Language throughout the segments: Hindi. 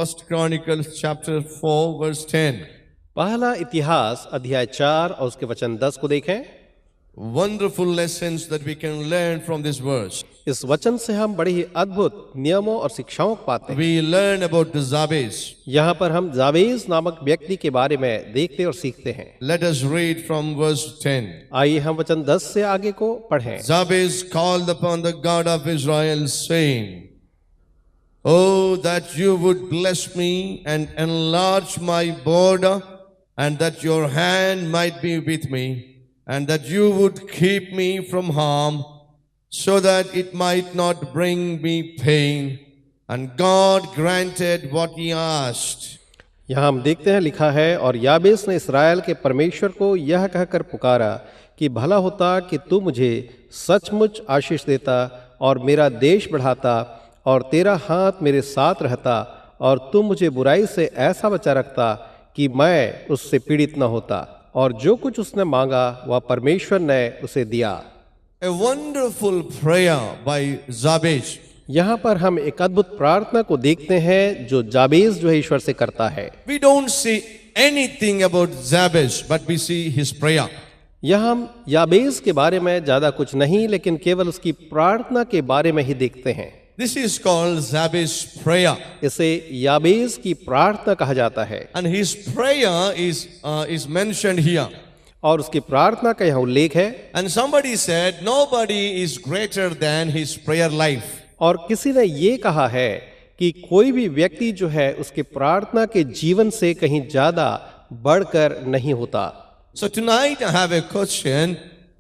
First Chronicles chapter 4 verse 10. पहला इतिहास अध्याय 4 और उसके वचन 10 को देखें। Wonderful lessons that we can learn from this verse. इस वचन से हम बड़ी ही अद्भुत नियमों और शिक्षाओं को पाते हैं। We learn about the Jabez. यहाँ पर हम जाबेज नामक व्यक्ति के बारे में देखते और सीखते हैं। Let us read from verse 10. आइए हम वचन 10 से आगे को पढ़ें। Jabez called upon the God of Israel, saying, Oh, that you would bless me and enlarge my border, and that your hand might be with me, and that you would keep me from harm, so that it might not bring me pain. And God granted what he asked. यहाँ हम देखते हैं लिखा है, और याबेस ने इसराइल के परमेश्वर को यह कहकर पुकारा कि भला होता कि तू मुझे सचमुच आशीष देता और मेरा देश बढ़ाता और तेरा हाथ मेरे साथ रहता और तू मुझे बुराई से ऐसा बचा रखता कि मैं उससे पीड़ित न होता। और जो कुछ उसने मांगा वह परमेश्वर ने उसे दिया। A wonderful prayer by Jabez. यहाँ पर हम एक अद्भुत प्रार्थना को देखते हैं जो जाबेज जो है ईश्वर से करता है। We don't see anything about Jabez, but we see his prayer. यहाँ हम याबेज के बारे में ज्यादा कुछ नहीं, लेकिन केवल उसकी प्रार्थना के बारे में ही देखते हैं। This is called Jabez's prayer. इसे याबेज की प्रार्थना कहा जाता है। And his prayer is mentioned here. और उसकी प्रार्थना का यहाँ उल्लेख है। And somebody said, nobody is greater than his prayer life. और किसी ने ये कहा है कि कोई भी व्यक्ति जो है उसके प्रार्थना के जीवन से कहीं ज्यादा बढ़कर नहीं होता। So tonight I have a question.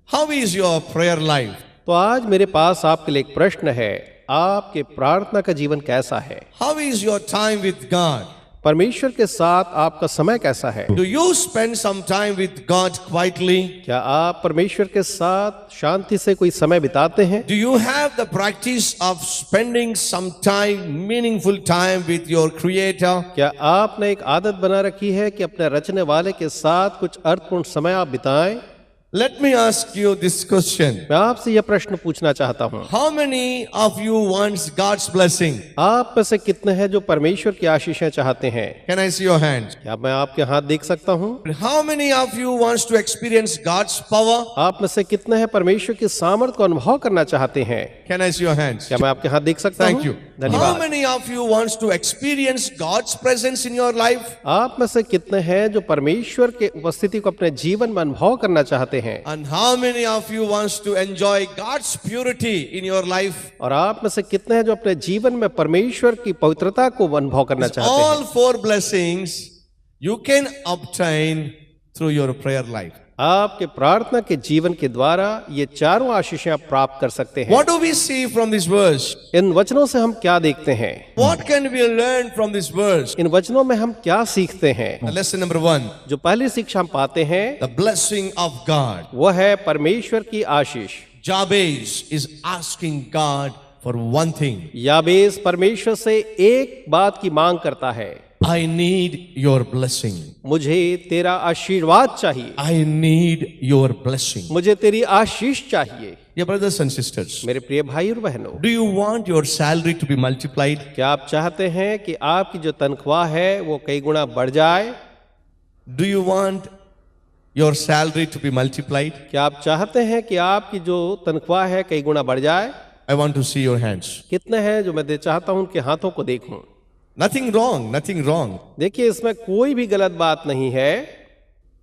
How is your prayer life? तो आज मेरे पास आपके लिए एक प्रश्न है, आपके प्रार्थना का जीवन कैसा है? How is your time with God? परमेश्वर के साथ आपका समय कैसा है? Do you spend some time with God quietly? क्या आप परमेश्वर के साथ शांति से कोई समय बिताते हैं? Do you have the practice of spending some time, meaningful time with your Creator? क्या आपने एक आदत बना रखी है कि अपने रचने वाले के साथ कुछ अर्थपूर्ण समय आप बिताएं? Let me ask you this question. मैं आपसे यह प्रश्न पूछना चाहता हूँ, How many of you wants God's blessing? आप में से कितने हैं जो परमेश्वर की आशीषें चाहते हैं? Can I see your hands? क्या मैं आपके हाथ देख सकता हूँ? How many of you wants to experience God's power? आप में से कितने हैं परमेश्वर की सामर्थ को अनुभव करना चाहते हैं? Can I see your hands? क्या मैं आपके हाथ देख सकता हूँ? Thank you. How धन्यवाद। many of you wants to experience God's presence in your life? आप में से कितने हैं जो परमेश्वर के उपस्थिति को अपने जीवन में अनुभव करना चाहते हैं? And how many of you wants to enjoy God's purity in your life? और आप में से कितने हैं जो अपने जीवन में परमेश्वर की पवित्रता को अनुभव करना चाहते हैं? All four blessings you can obtain through your prayer life. आपके प्रार्थना के जीवन के द्वारा ये चारों आशीषें आप प्राप्त कर सकते हैं। What do we see from this verse? इन वचनों से हम क्या देखते हैं? What can we learn from this verse? इन वचनों में हम क्या सीखते हैं? Lesson number 1. जो पहली शिक्षा हम पाते हैं The blessing of God. वह है परमेश्वर की आशीष। Jabez is asking God for one thing. याबेस परमेश्वर से एक बात की मांग करता है, I need your blessing. मुझे तेरा आशीर्वाद चाहिए, I need your blessing. मुझे तेरी आशीष चाहिए। Dear brothers and sisters, मेरे प्रिय भाई और बहनों, do you want your salary to be multiplied? क्या आप चाहते हैं कि आपकी जो तनख्वाह है वो कई गुना बढ़ जाए? Do you want your salary to be multiplied? क्या आप चाहते हैं कि आपकी जो तनख्वाह है कई गुना बढ़ जाए? I want to see your hands. कितने हैं जो मैं चाहता हूं उनके हाथों को देखूं? Nothing wrong, nothing wrong. देखिए, इसमें कोई भी गलत बात नहीं है।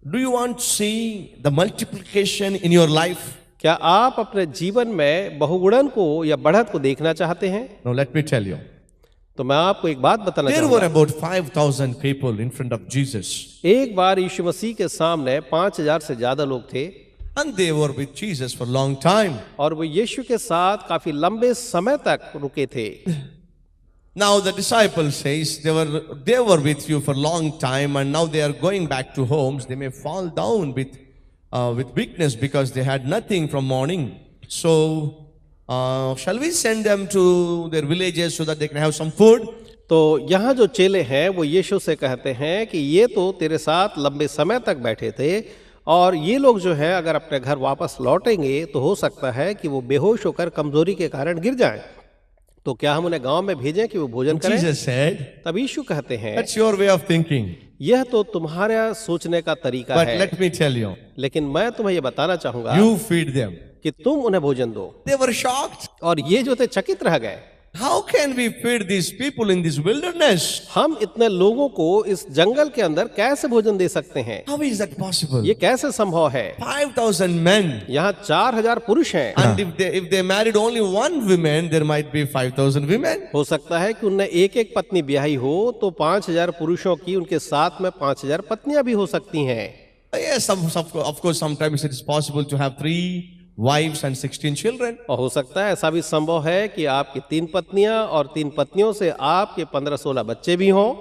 Do you want to see the multiplication in your life? क्या आप अपने जीवन में बहुगुणन को या बढ़त को देखना चाहते हैं? Now let me tell you. तो मैं आपको एक बात बताना There were चाहूंगा। about 5,000 people in front of Jesus. एक बार यीशु मसीह के सामने 5,000 से ज्यादा लोग थे, And they were with Jesus for a long time. और वो यीशु के साथ काफी लंबे समय तक रुके थे। Now the disciples says they were with you for a long time, and now they are going back to homes. They may fall down with weakness because they had nothing from morning. So shall we send them to their villages so that they can have some food? तो यहाँ जो चेले हैं वो यीशु से कहते हैं कि ये तो तेरे साथ लंबे समय तक बैठे थे, और ये लोग जो है अगर अपने घर वापस लौटेंगे तो हो सकता है कि वो बेहोश होकर कमजोरी के कारण गिर जाएं। तो क्या हम उन्हें गांव में भेजें कि वो भोजन करें? Jesus said, तब यीशु कहते हैं, that's your way of thinking. यह तो तुम्हारा सोचने का तरीका But है, let me tell you, लेकिन मैं तुम्हें ये बताना चाहूंगा you feed them. कि तुम उन्हें भोजन दो। They were shocked. और ये जो थे चकित रह गए, How can we feed these people in this wilderness? हम इतने लोगों को इस जंगल के अंदर कैसे भोजन दे सकते हैं? How is that possible? ये कैसे संभव है? 5,000 men. यहाँ 4000 पुरुष हैं। And if they married only one woman, there might be 5,000 women. हो सकता है कि उनने एक एक पत्नी ब्याही हो तो 5000 पुरुषों की उनके साथ में 5000 पत्नियां भी हो सकती हैं। Yes, of course, sometimes it is possible to have 3 wives and 16 children. और हो सकता है ऐसा भी संभव है कि आपकी 3 पत्नियां और 3 पत्नियों से आपके 15-16 बच्चे भी हों।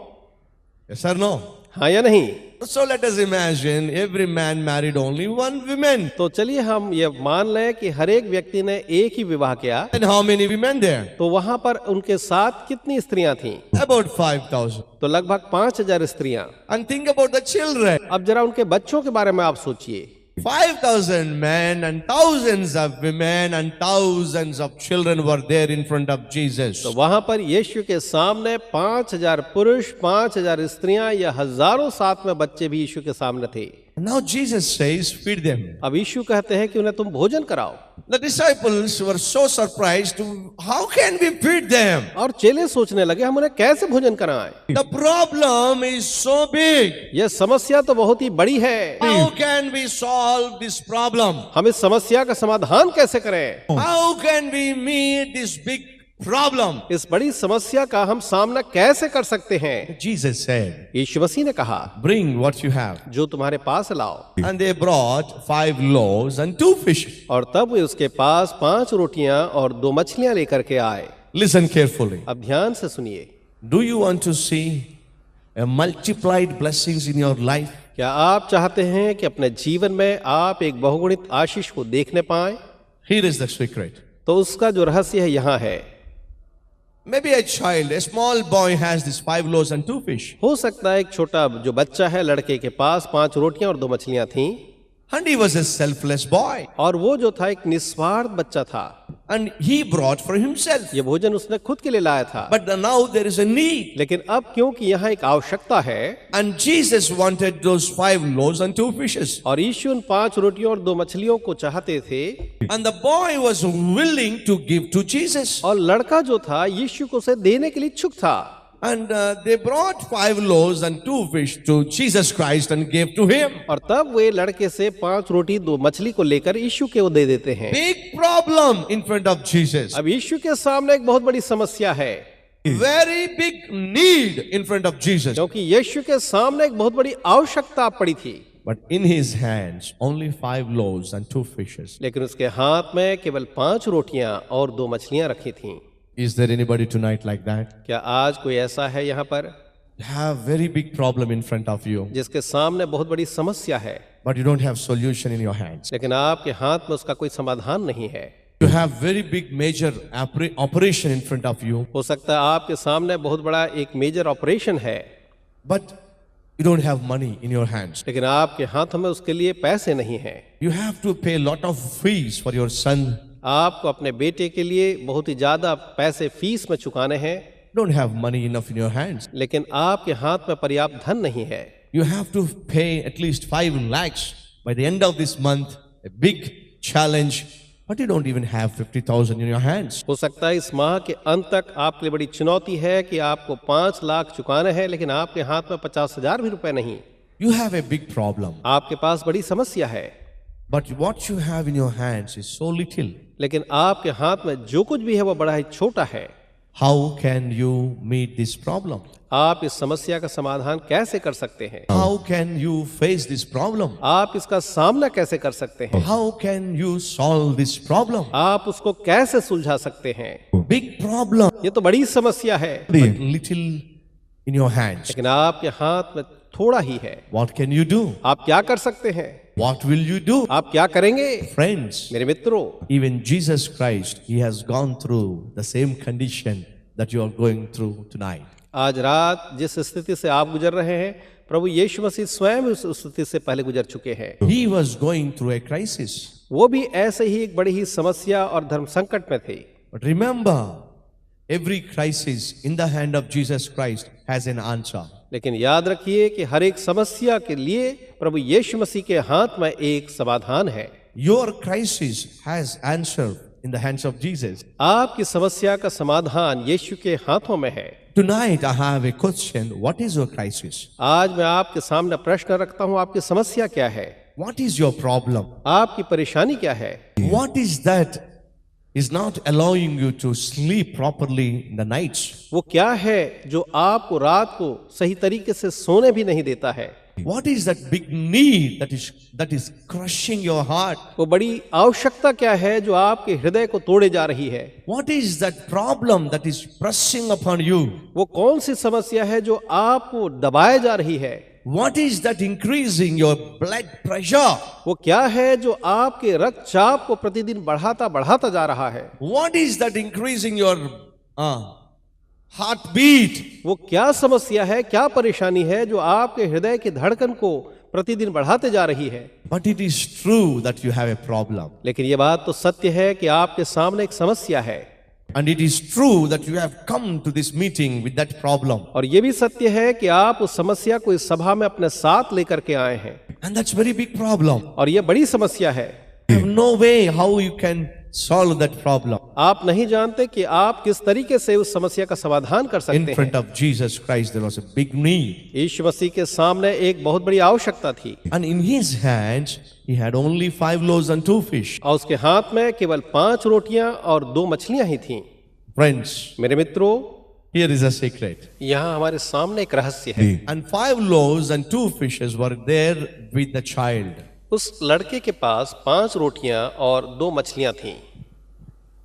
Yes or no? हाँ या नहीं? So let us imagine every man married only one woman. तो चलिए हम ये मान लें कि हर एक व्यक्ति ने एक ही विवाह किया, And how many women there? तो वहां पर उनके साथ कितनी स्त्रियां थीं? About 5,000. तो लगभग 5000 स्त्रियां। And think about the children. अब जरा उनके बच्चों के बारे में आप सोचिए। 5,000 men and thousands of women and thousands of children were there in front of Jesus. तो वहां पर यीशु के सामने 5000 पुरुष, 5000 स्त्रियां या हजारों साथ में बच्चे भी यीशु के सामने थे। Now Jesus says, feed them. अब यीशु कहते हैं कि उन्हें तुम भोजन कराओ। The disciples were so surprised to, how can we feed them? और चेले सोचने लगे हम उन्हें कैसे भोजन कराएं? The problem is so big. यह समस्या तो बहुत ही बड़ी है। How can we solve this problem? हम इस समस्या का समाधान कैसे करें? How can we meet this big problem? इस बड़ी समस्या का हम सामना कैसे कर सकते हैं? Jesus said, यीशु मसीह ने कहा, bring what you have. जो तुम्हारे पास है लाओ। And they brought 5 loaves and 2 fishes. और तब वे उसके पास 5 रोटियां और 2 मछलियां लेकर के आए। Listen carefully. अब ध्यान से सुनिए। Do you want to see a multiplied blessings in your life? क्या आप चाहते हैं कि अपने जीवन में आप एक बहुगुणित आशीष को देखने पाएं? Here is the secret. तो उसका जो रहस्य है यहाँ है। Maybe a child, a small boy has these 5 loaves and 2 fish. हो सकता है एक छोटा जो बच्चा है लड़के के पास 5 रोटियां और 2 मछलियां थीं। And he was a selfless boy. और वो जो था एक निस्वार्थ बच्चा था। And he brought for himself. ये भोजन उसने खुद के लिए लाया था। But now there is a need. लेकिन अब क्योंकि यहाँ एक आवश्यकता है And Jesus wanted those 5 loaves and 2 fishes. और यीशु उन 5 रोटियों और 2 मछलियों को चाहते थे And the boy was willing to give to Jesus. और लड़का जो था यीशु को उसे देने के लिए इच्छुक था। And they brought 5 loaves and 2 fish to Jesus Christ and gave to him. और तब वे लड़के से 5 रोटी 2 मछली को लेकर यीशु के वो दे देते हैं। Big problem in front of Jesus. अब यीशु के सामने एक बहुत बड़ी समस्या है, Very big need in front of Jesus. क्योंकि यीशु के सामने एक बहुत बड़ी आवश्यकता पड़ी थी। But in his hands only 5 loaves and 2 fishes. लेकिन उसके हाथ में केवल 5 रोटियां और 2 मछलियां रखी थीं। Is there anybody tonight like that? क्या आज कोई ऐसा है यहाँ पर You have very big problem in front of you, जिसके सामने बहुत बड़ी समस्या है, but you don't have solution in your hands. लेकिन आपके हाथ में उसका कोई समाधान नहीं है? You have very big major operation in front of you, हो सकता है आपके सामने बहुत बड़ा एक मेजर ऑपरेशन है, but you don't have money in your hands. लेकिन आपके हाथों में उसके लिए पैसे नहीं हैं। You have to pay a lot of fees for your son. आपको अपने बेटे के लिए बहुत ही ज्यादा पैसे फीस में चुकाने हैं, You don't have money enough in your hands. लेकिन आपके हाथ में पर्याप्त धन नहीं है। You have to pay at least 5 lakhs by the end of this month, a big challenge, but you don't even have 50,000 in your hands. हो सकता है इस माह के अंत तक आपके लिए बड़ी चुनौती है कि आपको 5 लाख चुकाने हैं, लेकिन आपके हाथ में 50,000 भी रुपए नहीं। You have a big problem, आपके पास बड़ी समस्या है, but what you have in your hands is so little. लेकिन आपके हाथ में जो कुछ भी है वो बड़ा ही छोटा है। How can you meet this problem? आप इस समस्या का समाधान कैसे कर सकते हैं? How can you face this problem? आप इसका सामना कैसे कर सकते हैं? How can you solve this problem? आप उसको कैसे सुलझा सकते हैं? Big problem, ये तो बड़ी समस्या है, but little in your hands. लेकिन आपके हाथ में थोड़ा ही है। What can you do? आप क्या कर सकते हैं? What will you do? आप क्या करेंगे? Friends, मेरे मित्रों, even Jesus Christ, he has gone through the same condition that you are going through tonight. आज रात जिस स्थिति से आप गुजर रहे हैं, प्रभु यीशु मसीह स्वयं उस स्थिति से पहले गुजर चुके हैं। He was going through a crisis. वो भी ऐसे ही एक बड़ी ही समस्या और धर्म संकट में थे। But remember, every crisis in the hand of Jesus Christ has an answer. लेकिन याद रखिए कि हर एक समस्या के लिए प्रभु यीशु मसीह के हाथ में एक समाधान है। Your crisis has answer in the hands of Jesus. आपकी समस्या का समाधान यीशु के हाथों में है। Tonight I have a question. What is your crisis? आज मैं आपके सामने प्रश्न रखता हूं, आपकी समस्या क्या है? What is your problem? आपकी परेशानी क्या है? What is that is not allowing you to sleep properly in the nights? वो क्या है जो आपको रात को सही तरीके से सोने भी नहीं देता है? What is that big need that is crushing your heart? वो बड़ी आवश्यकता क्या है जो आपके हृदय को तोड़े जा रही है? What is that problem that is pressing upon you? वो कौन सी समस्या है जो आपको दबाए जा रही है? What is that increasing your blood pressure? वो क्या है जो आपके रक्तचाप को प्रतिदिन बढ़ाता बढ़ाता जा रहा है? What is that increasing your heartbeat? वो क्या समस्या है, क्या परेशानी है जो आपके हृदय की धड़कन को प्रतिदिन बढ़ाते जा रही है? But it is true that you have a problem. लेकिन ये बात तो सत्य है कि आपके सामने एक समस्या है। And it is true that you have come to this meeting with that problem. और ये भी सत्य है कि आप उस समस्या को इस सभा में अपने साथ लेकर के आए हैं। And that's very big problem. और ये बड़ी समस्या है। You have no way how you can solve that problem. आप नहीं जानते कि आप किस तरीके से उस समस्या का समाधान कर In सकते front हैं। of Jesus Christ there was a big need. यीशु मसीह के सामने एक बहुत बड़ी आवश्यकता थी And in his hands he had only 5 loaves and 2 fish. और उसके हाथ में केवल 5 रोटियां और 2 मछलियां ही थीं। Friends, मेरे मित्रों, here is a secret. यहाँ हमारे सामने एक रहस्य है। And 5 loaves and 2 fishes were there with the child. उस लड़के के पास 5 रोटियां और 2 मछलियां थीं।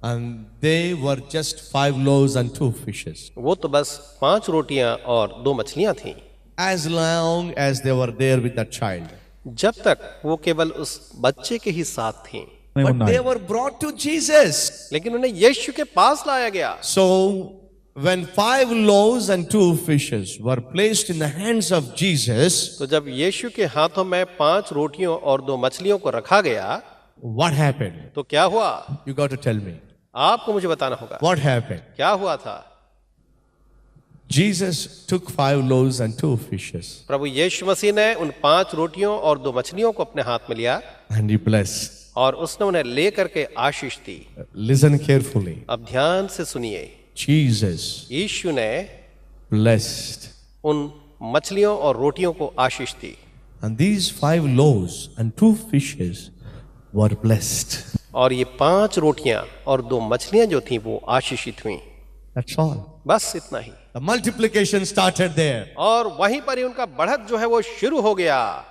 And they were just 5 loaves and 2 fishes. वो तो बस 5 रोटियां और 2 मछलियां थीं। As long as they were there with that child. जब तक वो केवल उस बच्चे के ही साथ थीं। But they were brought to Jesus. लेकिन उन्हें यीशु के पास लाया गया। So when 5 loaves and 2 fishes were placed in the hands of Jesus, तो जब यीशु के हाथों में 5 रोटियों और 2 मछलियों को रखा गया, what happened? तो क्या हुआ? You got to tell me. आपको मुझे बताना होगा। What happened? क्या हुआ था? Jesus took 5 loaves and 2 fishes प्रभु यीशु मसीह ने उन 5 रोटियों और 2 मछलियों को अपने हाथ में लिया and he blessed. और उसने उन्हें ले करके आशीष दी। Listen carefully. अब ध्यान से सुनिए। Jesus यीशु ने blessed. उन मछलियों और रोटियों को आशीष दी And these 5 loaves and 2 fishes were blessed. और ये 5 रोटियां और 2 मछलियां जो थीं वो आशीषित हुईं। That's all. बस इतना ही। The multiplication started there. और वहीं पर ही उनका बढ़त जो है वो शुरू हो गया।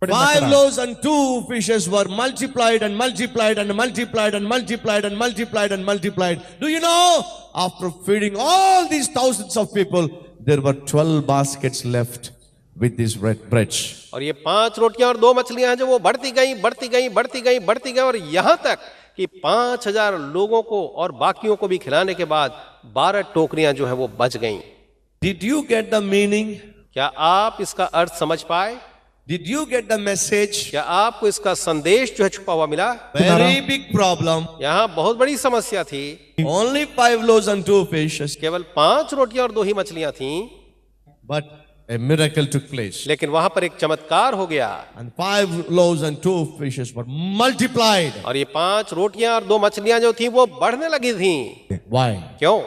5 loaves and 2 fishes were multiplied and multiplied and multiplied and multiplied and multiplied and multiplied. Do you know? After feeding all these thousands of people, there were 12 baskets left with these breads. और ये 5 रोटियां और 2 मछलियां हैं जो वो बढ़ती गई बढ़ती गई बढ़ती गई बढ़ती गई और यहां तक कि 5000 लोगों को और बाकियों को भी खिलाने के बाद 12 टोकरियां जो है वो बच गईं। Did you get the meaning? क्या आप इसका अर्थ समझ पाए? Did you get the message? क्या आपको इसका संदेश जो है छुपा हुआ मिला? Very big problem. यहाँ बहुत बड़ी समस्या थी। Only 5 loaves and 2 fishes. केवल 5 रोटियां और 2 ही मछलियां थीं, But a miracle took place. लेकिन वहां पर एक चमत्कार हो गया And 5 loaves and 2 fishes were multiplied. और ये 5 रोटियां और 2 मछलियां जो थी वो बढ़ने लगी थी। Why? क्यों?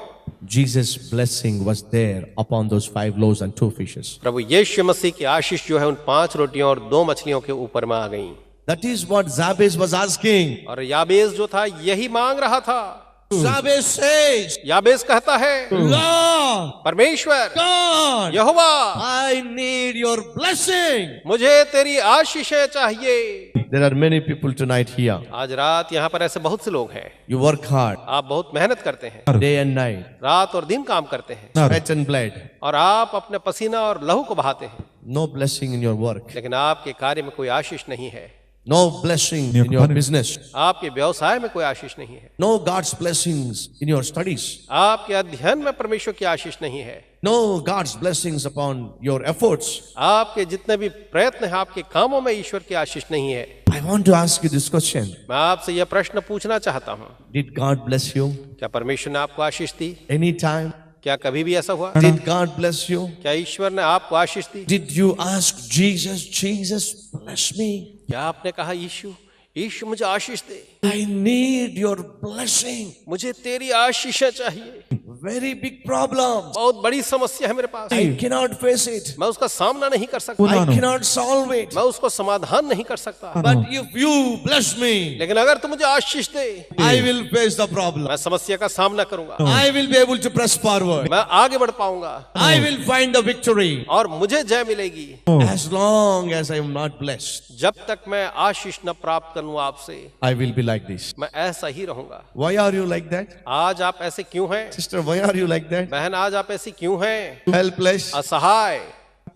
Jesus' blessing was there upon those 5 loaves and 2 fishes. प्रभु यीशु मसीह की आशीष जो है उन 5 रोटियों और 2 मछलियों के ऊपर में आ गई। That is what Jabez was asking. और याबेस जो था यही मांग रहा था। Jabez says, याबेस कहता है, Lord, परमेश्वर, God, Jehovah, I need your blessing. मुझे तेरी आशीषें चाहिए। There are many people tonight here. आज रात यहाँ पर ऐसे बहुत से लोग हैं। You work hard, आप बहुत मेहनत करते हैं, day and night, रात और दिन काम करते हैं, sweat and blood. और आप अपने पसीना और लहू को बहाते हैं, No blessing in your work. लेकिन आपके कार्य में कोई आशीष नहीं है। No blessing in your business. आपके व्यवसाय में कोई आशीष नहीं है। No God's blessings in your studies. आपके अध्ययन में परमेश्वर की आशीष नहीं है। No God's blessings upon your efforts. आपके जितने भी प्रयत्न हैं आपके कामों में ईश्वर की आशीष नहीं है। I want to ask you this question. मैं आपसे यह प्रश्न पूछना चाहता हूँ, Did God bless you क्या परमेश्वर ने आपको आशीष दी? anytime? क्या कभी भी ऐसा हुआ? Did God bless you? क्या ईश्वर ने आपको आशीष दी? Did you ask Jesus, Jesus, bless me? क्या आपने कहा यीशु, यीशु मुझे आशीष दे, I need your blessing. मुझे तेरी आशीषें चाहिए। Very big problem. बहुत बड़ी समस्या है मेरे पास, I cannot face it. मैं उसका सामना नहीं कर सकता, I cannot solve it. मैं उसको समाधान नहीं कर सकता। But if you bless me, लेकिन अगर तू मुझे आशीष दे, I will face the problem. मैं समस्या का सामना करूंगा, I will be able to press forward. मैं आगे बढ़ पाऊंगा I will find the victory. और मुझे जय मिलेगी। As long as I am not blessed, जब तक मैं आशीष न प्राप्त करूं आपसे, I will be like this. मैं ऐसा ही रहूंगा। Why are you like that? आज आप ऐसे क्यों हैं? Sister, why are you like that? बहन, आज आप ऐसी क्यों हैं? Helpless, असहाय,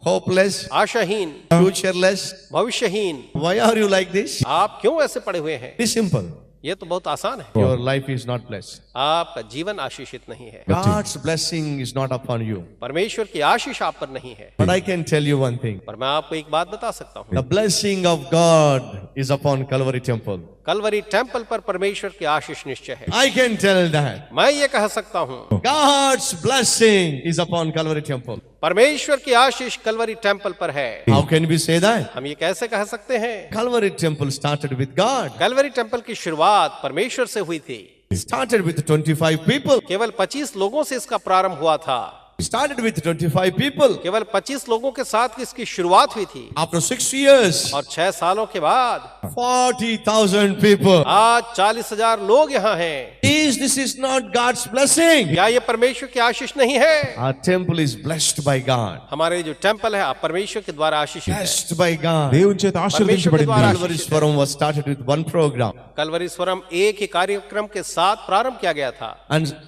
hopeless, आशाहीन, futureless. भविष्यहीन, Why are you like this? आप क्यों ऐसे पड़े हुए हैं? It is simple. ये तो बहुत आसान है। Your life is not blessed. आपका जीवन आशीषित नहीं है, God's blessing is not upon you. परमेश्वर की आशीष आप पर नहीं है। But I can tell you one thing. पर मैं आपको एक बात बता सकता हूँ, The blessing of God is upon Calvary Temple. Calvary Temple पर परमेश्वर की आशीष निश्चय है। I can tell that. मैं ये कह सकता हूँ, God's blessing is upon Calvary Temple. परमेश्वर की आशीष कलवरी टेम्पल पर है। How can we say that? हम ये कैसे कह सकते हैं? Calvary Temple started with God. Calvary Temple की शुरुआत परमेश्वर से हुई थी। It started with 25 people. केवल 25 लोगों से इसका प्रारंभ हुआ था। It started with 25 people. केवल 25 लोगों के साथ इसकी शुरुआत हुई थी। After 6 years, और 6 सालों के बाद 40,000 people. आज 40,000 लोग यहाँ हैं। This is not God's blessing. क्या ये परमेश्वर की आशीष नहीं है? Our temple is blessed by God. हमारे जो टेम्पल है आप परमेश्वर के द्वारा आशीषित है। Blessed by God. దేవుని చేత ఆశీర్వదించబడింది। Calvary Forum was started with one program. Kalvari स्वरम एक ही कार्यक्रम के साथ प्रारंभ किया गया था।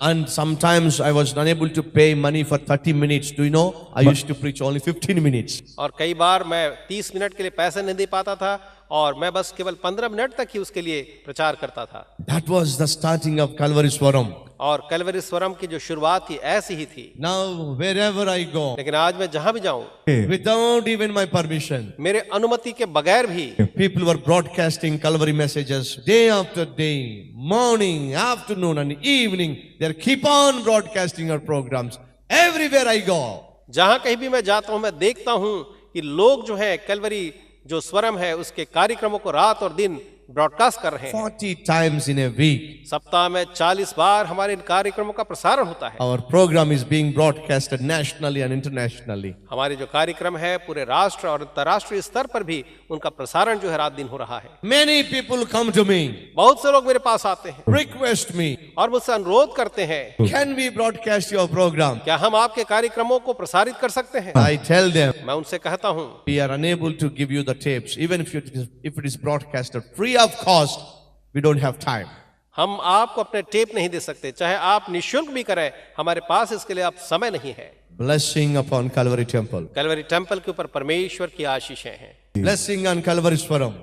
And sometimes I was unable to pay money for 30 minutes. Do you know? I used to preach only 15 minutes. और कई बार मैं 30 मिनट के लिए पैसे नहीं दे पाता था और मैं बस केवल 15 मिनट तक ही उसके लिए प्रचार करता था। That was the starting of Calvary Forum. और कलवरी स्वरम की जो शुरुआत थी ऐसी ही थी। Now wherever I go, लेकिन आज मैं जहां भी जाऊं, without even my permission, मेरे अनुमति के बगैर भी people were broadcasting Calvary messages day after day, morning, afternoon, and evening. They keep on broadcasting our programs everywhere I go. जहां कहीं भी मैं जाता हूं मैं देखता हूं कि लोग जो है कलवरी जो स्वरम है उसके कार्यक्रमों को रात और दिन ब्रॉडकास्ट कर रहे हैं। 40 times in a week. सप्ताह में 40 बार हमारे इन कार्यक्रमों का प्रसारण होता है। Our program is being broadcasted nationally and internationally. हमारे जो कार्यक्रम है पूरे राष्ट्र और अंतर्राष्ट्रीय स्तर पर भी उनका प्रसारण जो है रात दिन हो रहा है। Many people come to me, बहुत से लोग मेरे पास आते हैं request me, और मुझसे अनुरोध करते हैं, can we broadcast your program? क्या हम आपके कार्यक्रमों को प्रसारित कर सकते हैं? I tell them, मैं उनसे कहता हूँ, we are unable to give you the tapes. Even if it is broadcasted free of cost, we don't have time. हम आपको अपने टेप नहीं दे सकते, चाहे आप निःशुल्क भी करें, हमारे पास इसके लिए आप समय नहीं है। Blessing upon Calvary Temple. Calvary Temple के ऊपर परमेश्वर की आशीषें हैं। Blessing on Calvary Forum.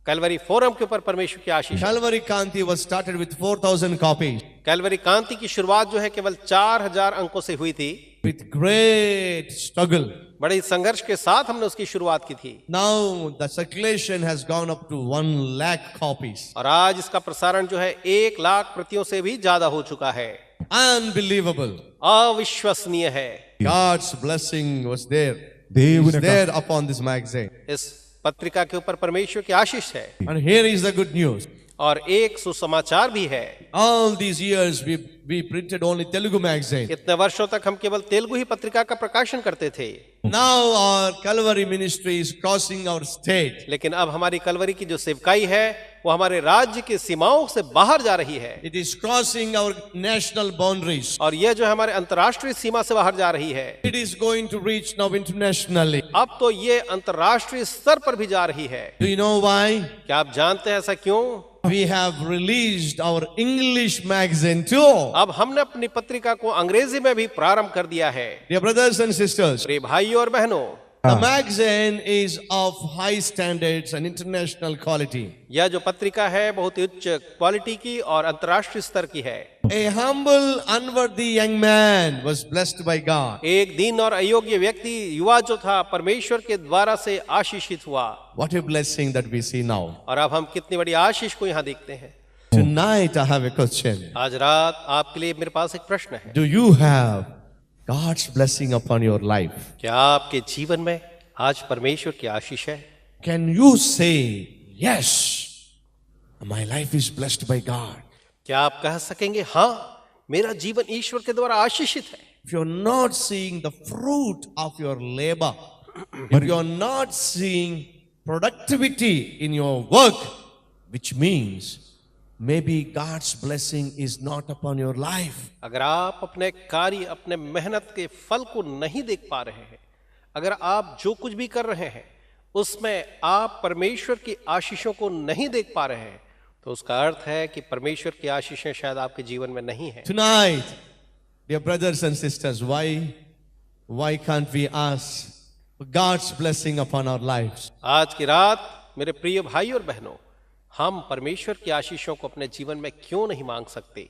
Calvary Forum के ऊपर परमेश्वर की आशीष। Calvary Kanti was started with 4,000 copies. Kalvari कांति की शुरुआत जो है केवल 4,000 अंकों से हुई थी। With great struggle. बड़े संघर्ष के साथ हमने उसकी शुरुआत की थी। Now the circulation has gone up to 1 lakh copies. और आज इसका प्रसारण जो है 1 लाख प्रतियों से भी ज्यादा हो चुका है। Unbelievable. अविश्वसनीय है। God's blessing was there. దేవుని Is there upon this magazine. इस पत्रिका के ऊपर परमेश्वर की आशीष है। And here is the good news. और एक सुसमाचार भी है। All these years we printed only Telugu magazine. इतने वर्षों तक हम केवल तेलुगु ही पत्रिका का प्रकाशन करते थे। Now our Calvary ministry is crossing our state. लेकिन अब हमारी कलवरी की जो सेवकाई है वो हमारे राज्य की सीमाओं से बाहर जा रही है। It is crossing our national boundaries. और यह जो हमारे अंतर्राष्ट्रीय सीमा से बाहर जा रही है, It is going to reach now internationally. अब तो ये अंतर्राष्ट्रीय स्तर पर भी जा रही है। Do you know why? क्या आप जानते हैं ऐसा क्यों? We have released our English magazine too. अब हमने अपनी पत्रिका को अंग्रेजी में भी प्रारंभ कर दिया है। Dear brothers and sisters, प्रिय भाइयों और बहनों, The magazine is of high standards and international quality. यह जो पत्रिका है बहुत ही उच्च क्वालिटी की और अंतर्राष्ट्रीय स्तर की है। A humble, unworthy young man was blessed by God. एक दीन और अयोग्य व्यक्ति युवा जो था परमेश्वर के द्वारा से आशीषित हुआ। What a blessing that we see now. और अब हम कितनी बड़ी आशीष को यहाँ देखते हैं। Tonight I have a question. आज रात आपके लिए मेरे पास एक प्रश्न है। Do you have God's blessing upon your life? क्या आपके जीवन में आज परमेश्वर की आशीष है? Can you say, yes, my life is blessed by God? क्या आप कह सकेंगे हाँ मेरा जीवन ईश्वर के द्वारा आशीषित है? If you're not seeing the fruit of your labor, if you're not seeing productivity in your work, which means maybe God's blessing is not upon your life. अगर आप अपने कार्य अपने मेहनत के फल को नहीं देख पा रहे हैं, अगर आप जो कुछ भी कर रहे हैं उसमें आप परमेश्वर की आशीषों को नहीं देख पा रहे हैं, तो उसका अर्थ है कि परमेश्वर की आशीषें शायद आपके जीवन में नहीं है। Tonight, dear brothers and sisters, why can't we ask for God's blessing upon our lives? आज की रात मेरे प्रिय भाई और बहनों, हम परमेश्वर की आशीषों को अपने जीवन में क्यों नहीं मांग सकते?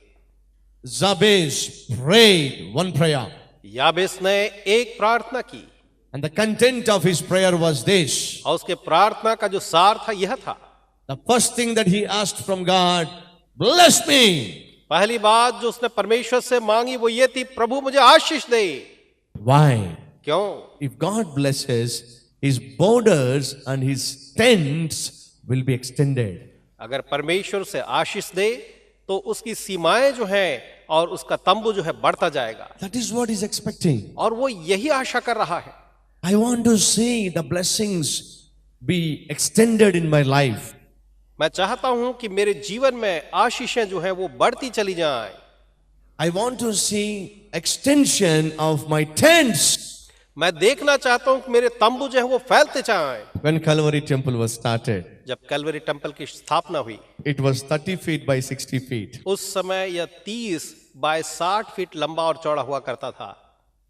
Jabez prayed one prayer, याबेस ने एक प्रार्थना की and the content of his prayer was this. और उसके प्रार्थना का जो सार था यह था। The first thing that he asked from God, bless me. पहली बात जो उसने परमेश्वर से मांगी वो ये थी, प्रभु मुझे आशीष दे। Why? क्यों? If God blesses, his borders and his tents will be extended. अगर परमेश्वर से आशीष दे तो उसकी सीमाएं जो हैं और उसका तंबू जो है बढ़ता जाएगा। That is what he's expecting. और वो यही आशा कर रहा है। I want to see the blessings be extended in my life. मैं चाहता हूं कि मेरे जीवन में आशीषें जो हैं वो बढ़ती चली जाएं। I want to see extension of my tents. मैं देखना चाहता हूं कि मेरे तंबू जो है वो फैलते जाएं। When Calvary Temple was started, जब कैलवरी टेम्पल की स्थापना हुई, it was 30 feet by 60 feet. उस समय यह 30 बाय 60 फीट लंबा और चौड़ा हुआ करता था।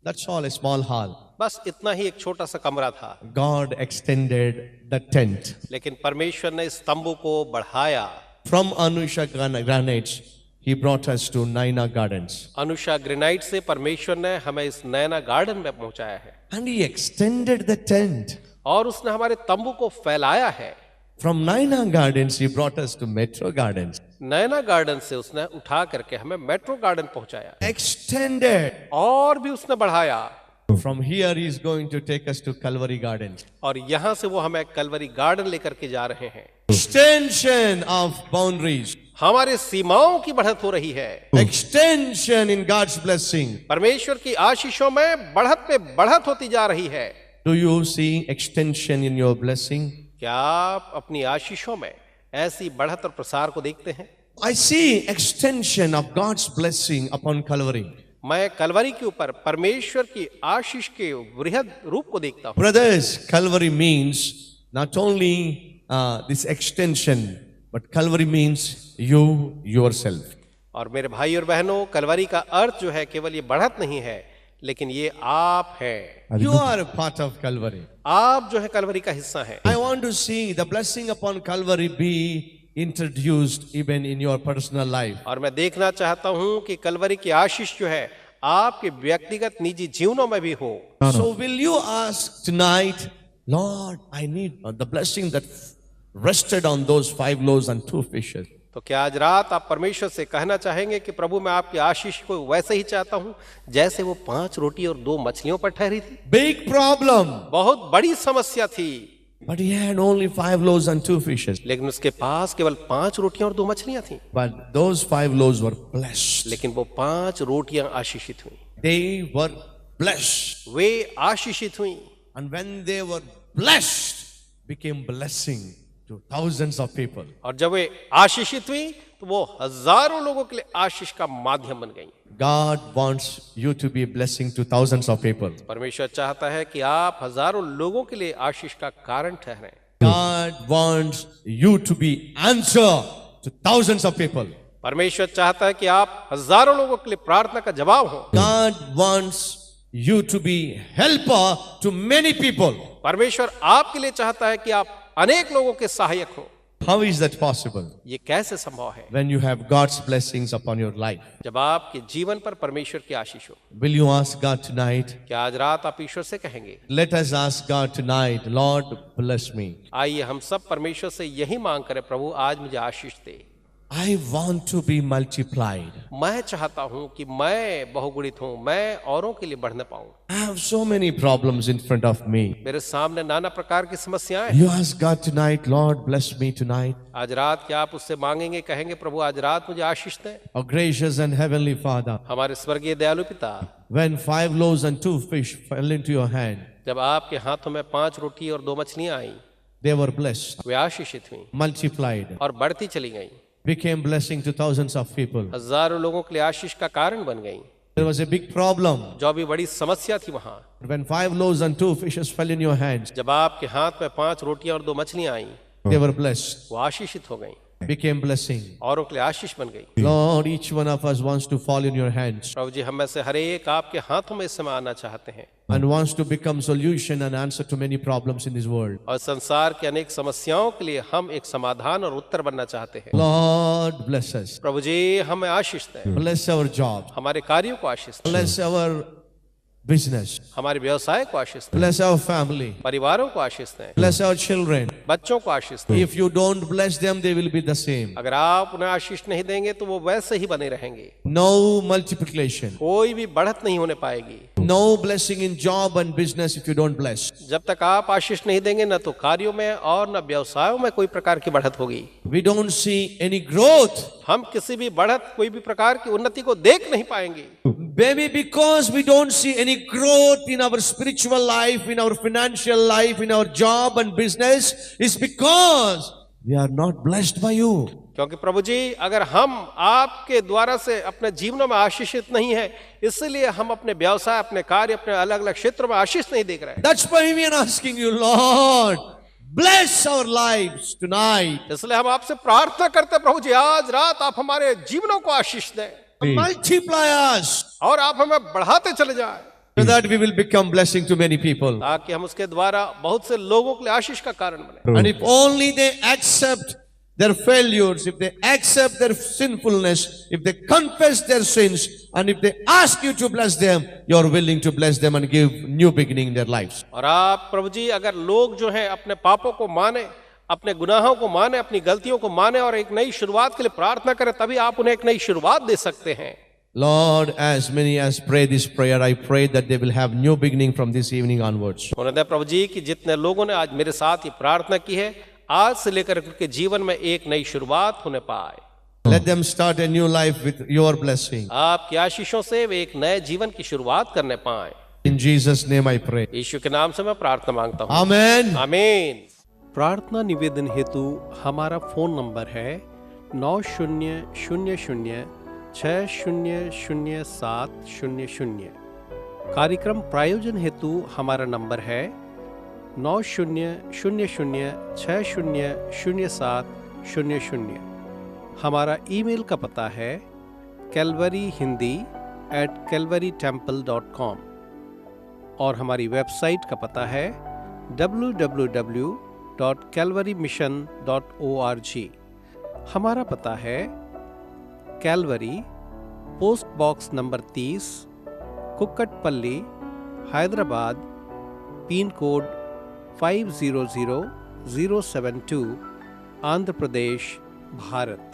That's all, a small hall. बस इतना ही एक छोटा सा कमरा था। God extended the tent. लेकिन परमेश्वर ने इस तंबू को बढ़ाया। From Anusha Granites, he brought us to Naina Gardens. Anusha granite से परमेश्वर ने हमें इस नैना गार्डन में पहुंचाया है। And he extended the tent. और उसने हमारे तंबू को फैलाया है। From Naina Gardens, he brought us to Metro Gardens. Naina garden से उसने उठा करके हमें मेट्रो गार्डन पहुंचाया। Extended. और भी उसने बढ़ाया। From here, he is going to take us to Calvary Gardens. और यहां से वो हमें कलवरी गार्डन लेकर के जा रहे हैं। Extension of boundaries. हमारे सीमाओं की बढ़त हो रही है। Extension in God's blessing. परमेश्वर की आशीषों में बढ़त पे बढ़त होती जा रही है। Do you see extension in your blessing? क्या आप अपनी आशीषों में ऐसी बढ़त और प्रसार को देखते हैं? I see extension of God's blessing upon Calvary. मैं कलवरी के ऊपर परमेश्वर की आशीष के वृहद रूप को देखता हूं। Brothers, Calvary means not only this extension, but Calvary means you yourself. और मेरे भाई और बहनों, कलवरी का अर्थ जो है केवल ये बढ़त नहीं है, लेकिन ये आप हैं। You are a part of Calvary. आप जो है कलवरी का हिस्सा हैं। I want to see the blessing upon Calvary be introduced even in your personal life. और मैं देखना चाहता हूं कि कलवरी की आशीष जो है आपके व्यक्तिगत निजी जीवनों में भी हो। So will you ask tonight, Lord, I need the blessing that rested on those 5 loaves and 2 fishes. तो क्या आज रात आप परमेश्वर से कहना चाहेंगे कि प्रभु मैं आपकी आशीष को वैसे ही चाहता हूं जैसे वो 5 रोटी और 2 मछलियों पर ठहरी थी? Big problem. बहुत बड़ी समस्या थी। But he had only 5 loaves and 2 fishes. लेकिन उसके पास केवल 5 रोटियां और 2 मछलियां थी। But those 5 loaves were blessed. लेकिन वो 5 रोटियां आशीषित हुई। They were blessed. वे आशीषित हुई। And when they were blessed, became blessing to thousands of people. और जब वे आशीषित हुई तो वो हजारों लोगों के लिए आशीष का माध्यम बन गई। God wants you to be a blessing to thousands of people. परमेश्वर चाहता है कि आप हजारों लोगों के लिए आशीष का कारण ठहरें। God wants you to be answer to thousands of people. परमेश्वर चाहता है कि आप हजारों लोगों के लिए प्रार्थना का जवाब हो। God wants you to be helper to many people. परमेश्वर आपके लिए चाहता है कि आप अनेक लोगों के सहायक हो। How is that possible? ये कैसे संभव है? When you have God's blessings upon your life. जब आपके जीवन पर परमेश्वर की आशीष हो। Will you ask God tonight? क्या आज रात आप ईश्वर से कहेंगे? Let us ask God tonight, Lord, bless me. आइए हम सब परमेश्वर से यही मांग करें, प्रभु आज मुझे आशीष दे। I want to be multiplied. मैं चाहता हूं कि मैं बहुगुणित हूं, मैं औरों के लिए बढ़ने पाऊं। I have so many problems in front of me. मेरे सामने नाना प्रकार की समस्याएं हैं। You ask God tonight, Lord, bless me tonight. आज रात क्या आप उससे मांगेंगे, कहेंगे प्रभु आज रात मुझे आशीष दे। Our gracious and heavenly Father, हमारे स्वर्गीय दयालु पिता, when 5 loaves and 2 fish fell into your hand, जब आपके हाथों में 5 रोटी और 2 मछलियां आई, they were blessed, वे आशीषित हुई multiplied, और बढ़ती चली गई, became blessing to thousands of people. हजारों लोगों के लिए आशीष का कारण बन गई। There was a big problem. जो भी बड़ी समस्या थी वहां, When 5 loaves and 2 fishes fell in your hands, जब आपके हाथ में 5 रोटियां और 2 मछलियां आई, they were blessed, वो आशीषित हो गई, became blessing. औरों के लिए आशीष बन गई। Lord, each one of us wants to fall in your hands प्रभु जी, हम में से हर एक आपके हाथों में इस समय आना चाहते हैं and wants to become solution and answer to many problems in this world. और संसार के अनेक समस्याओं के लिए हम एक समाधान और उत्तर बनना चाहते हैं। Lord, bless us. प्रभु जी, हमें आशीष दें, Bless our job. हमारे कार्यों को आशीष दें, Bless our business. हमारे व्यवसाय को आशीष दें, Bless our family. परिवारों को आशीष दें, Bless our children. बच्चों को आशीष दें। If you don't bless them, they will be the same. अगर आप उन्हें आशीष नहीं देंगे तो वो वैसे ही बने रहेंगे, No multiplication. कोई भी बढ़त नहीं होने पाएगी। No blessing in job and business if you don't bless. जब तक आप आशीष नहीं देंगे, न तो कार्यों में और न व्यवसायों में कोई प्रकार की बढ़त होगी। We don't see any growth. हम किसी भी बढ़त, कोई भी प्रकार की उन्नति को देख नहीं पाएंगे। Maybe because we don't see any growth in our spiritual life, in our financial life, in our job and business, is because we are not blessed by you. क्योंकि प्रभु जी, अगर हम आपके द्वारा से अपने जीवनों में आशीषित नहीं है, इसलिए हम अपने व्यवसाय, अपने कार्य, अपने अलग अलग क्षेत्रों में आशीष नहीं देख रहे हैं। That's why we are asking you, Lord, bless our lives tonight. इसलिए हम आपसे प्रार्थना करते हैं, प्रभु जी, आज रात आप हमारे जीवनों को आशीष दें, Multiply us और आप हमें बढ़ाते चले जाएं, so that we will become blessing to many people. ताकि हम उसके द्वारा बहुत से लोगों के लिए आशीष का कारण बने। And if only they accept their failures, if they accept their sinfulness, if they confess their sins, and if they ask you to bless them, you are willing to bless them and give new beginning in their lives. और आप प्रभु जी, अगर लोग जो है अपने पापों को माने, अपने गुनाहों को माने, अपनी गलतियों को माने और एक नई शुरुआत के लिए प्रार्थना करें, तभी आप उन्हें एक नई शुरुआत दे सकते हैं। Lord, as many as pray this prayer, I pray that they will have new beginning from this evening onwards. उन्होंने प्रभु जी कि जितने लोगों ने आज मेरे साथ ये प्रार्थना की है, आज से लेकर उनके जीवन में एक नई शुरुआत होने पाए। Let them start a new life with your blessing. आपकी आशीषों से वे एक नए जीवन की शुरुआत करने पाए। In Jesus' name I pray. यीशु के नाम से मैं प्रार्थना मांगता हूँ, Amen. आमीन। प्रार्थना निवेदन हेतु हमारा फोन नंबर है 9000600700। कार्यक्रम प्रायोजन हेतु हमारा नंबर है 9000600700। हमारा ईमेल का पता है calvaryhindi@calvarytemple.com और हमारी वेबसाइट का पता है www.calvarymission.org। हमारा पता है Calvary, post box number 30, Kukatpally, Hyderabad, pin code 500072, Andhra Pradesh, Bharat.